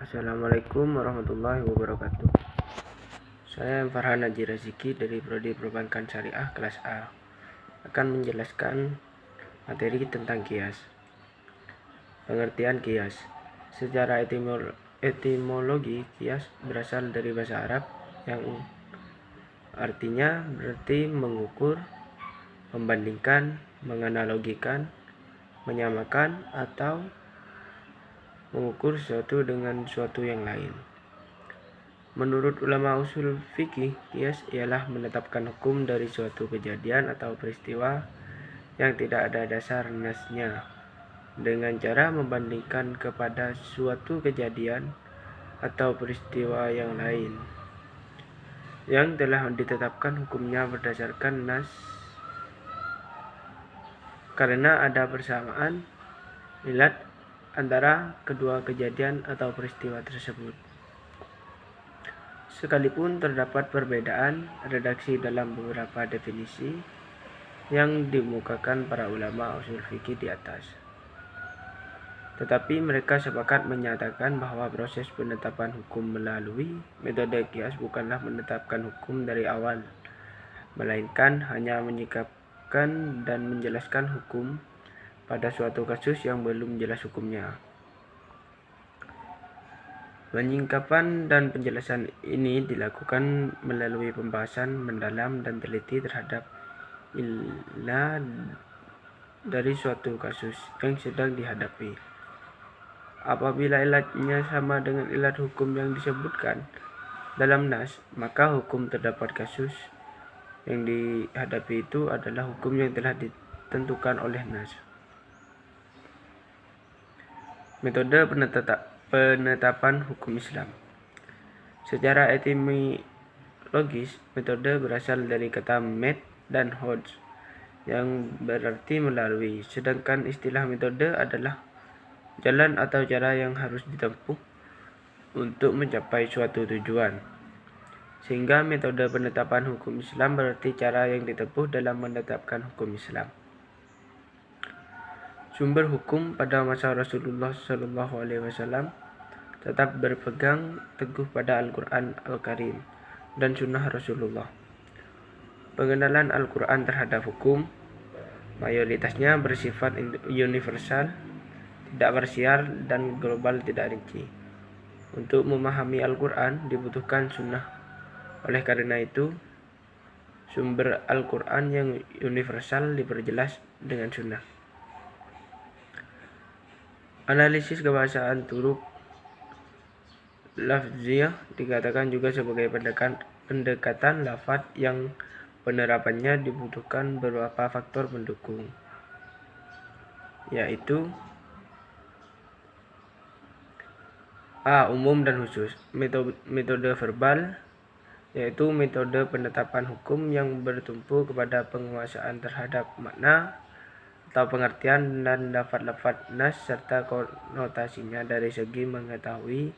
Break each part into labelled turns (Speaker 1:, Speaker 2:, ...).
Speaker 1: Assalamualaikum warahmatullahi wabarakatuh. Saya Farhan Haji Raziki dari Prodi Perbankan Syariah kelas A akan menjelaskan materi tentang kias. Pengertian kias. Secara etimologi, kias berasal dari bahasa Arab yang artinya berarti mengukur, membandingkan, menganalogikan, menyamakan, atau mengukur sesuatu dengan sesuatu yang lain. Menurut ulama usul fikih, kias ialah menetapkan hukum dari suatu kejadian atau peristiwa yang tidak ada dasar nasnya dengan cara membandingkan kepada suatu kejadian atau peristiwa yang lain yang telah ditetapkan hukumnya berdasarkan nas karena ada persamaan ilat antara kedua kejadian atau peristiwa tersebut. Sekalipun terdapat perbedaan redaksi dalam beberapa definisi yang dikemukakan para ulama usul fikih di atas, tetapi mereka sepakat menyatakan bahwa proses penetapan hukum melalui metode kias bukanlah menetapkan hukum dari awal, melainkan hanya menyikapkan dan menjelaskan hukum pada suatu kasus yang belum jelas hukumnya. Penyingkapan dan penjelasan ini dilakukan melalui pembahasan mendalam dan teliti terhadap ilah dari suatu kasus yang sedang dihadapi. Apabila ilatnya sama dengan ilat hukum yang disebutkan dalam nas, maka hukum terdapat kasus yang dihadapi itu adalah hukum yang telah ditentukan oleh nas. Metode penetapan hukum Islam. Secara etimologis, metode berasal dari kata met dan hoj yang berarti melalui, sedangkan istilah metode adalah jalan atau cara yang harus ditempuh untuk mencapai suatu tujuan. Sehingga metode penetapan hukum Islam berarti cara yang ditempuh dalam menetapkan hukum Islam. Sumber hukum pada masa Rasulullah SAW tetap berpegang teguh pada Al-Quran Al-Karim dan Sunnah Rasulullah. Pengenalan Al-Quran terhadap hukum mayoritasnya bersifat universal, tidak parsial, dan global tidak rinci. Untuk memahami Al-Quran dibutuhkan Sunnah. Oleh karena itu, sumber Al-Quran yang universal diperjelas dengan Sunnah. Analisis kebahasaan turuk lafziyah dikatakan juga sebagai pendekatan lafaz yang penerapannya dibutuhkan beberapa faktor pendukung, yaitu A. Umum dan khusus. Metode verbal, yaitu metode penetapan hukum yang bertumpu kepada penguasaan terhadap makna atau pengertian dan lafaz-lafaz nas serta konotasinya dari segi mengetahui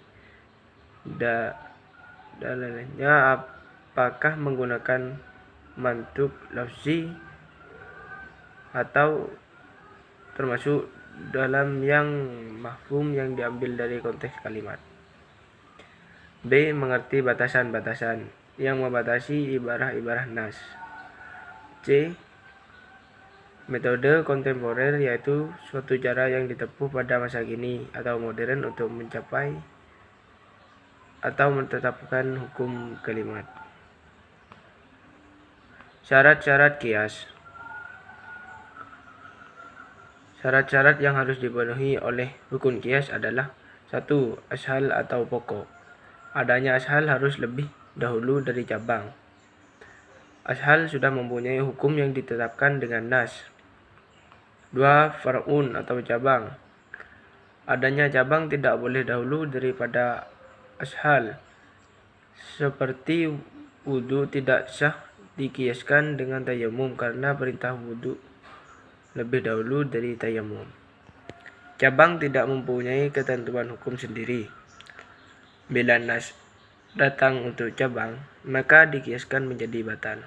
Speaker 1: dalilnya, apakah menggunakan mantuk lafzi atau termasuk dalam yang mafhum yang diambil dari konteks kalimat. B. Mengerti batasan-batasan yang membatasi ibarah-ibarah nas. C. Metode kontemporer, yaitu suatu cara yang ditempuh pada masa kini atau modern untuk mencapai atau menetapkan hukum kalimat. Syarat-syarat kias. Syarat-syarat yang harus dipenuhi oleh rukun kias adalah 1. Ashal atau pokok. Adanya ashal harus lebih dahulu dari cabang. Ashal sudah mempunyai hukum yang ditetapkan dengan nas. 2. Far'un atau cabang. Adanya cabang tidak boleh dahulu daripada ashal. Seperti wudu tidak sah dikiaskan dengan tayamum karena perintah wudu lebih dahulu dari tayamum. Cabang tidak mempunyai ketentuan hukum sendiri. Bila nas datang untuk cabang, maka dikiaskan menjadi batal.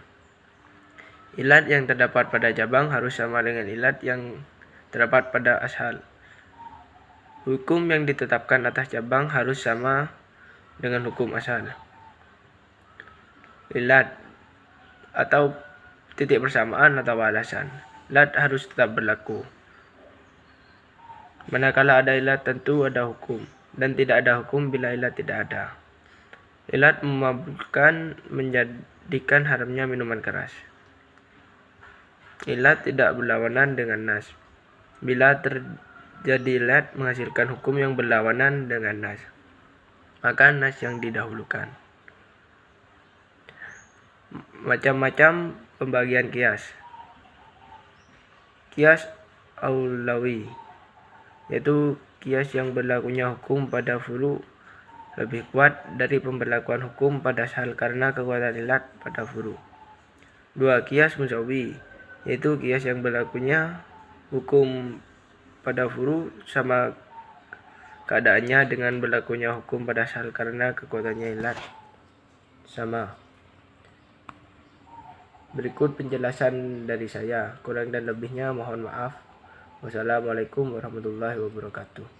Speaker 1: Ilat yang terdapat pada cabang harus sama dengan ilat yang terdapat pada ashal. Hukum yang ditetapkan atas cabang harus sama dengan hukum asal. Ilat atau titik persamaan atau alasan. Ilat harus tetap berlaku. Manakala ada ilat tentu ada hukum, dan tidak ada hukum bila ilat tidak ada. Ilat memabukkan menjadikan haramnya minuman keras. Ilat tidak berlawanan dengan nas. Bila terjadi ilat menghasilkan hukum yang berlawanan dengan nas, maka nas yang didahulukan. Macam-macam pembagian kias. Kias aulawi, yaitu kias yang berlakunya hukum pada furu lebih kuat dari pemberlakuan hukum pada asal karena kekuatan ilat pada furu. 2. Kias musawi, yaitu kias yang berlakunya hukum pada furu sama keadaannya dengan berlakunya hukum pada asal karena kekuatannya ilat sama. Berikut penjelasan dari saya, kurang dan lebihnya mohon maaf. Wassalamualaikum warahmatullahi wabarakatuh.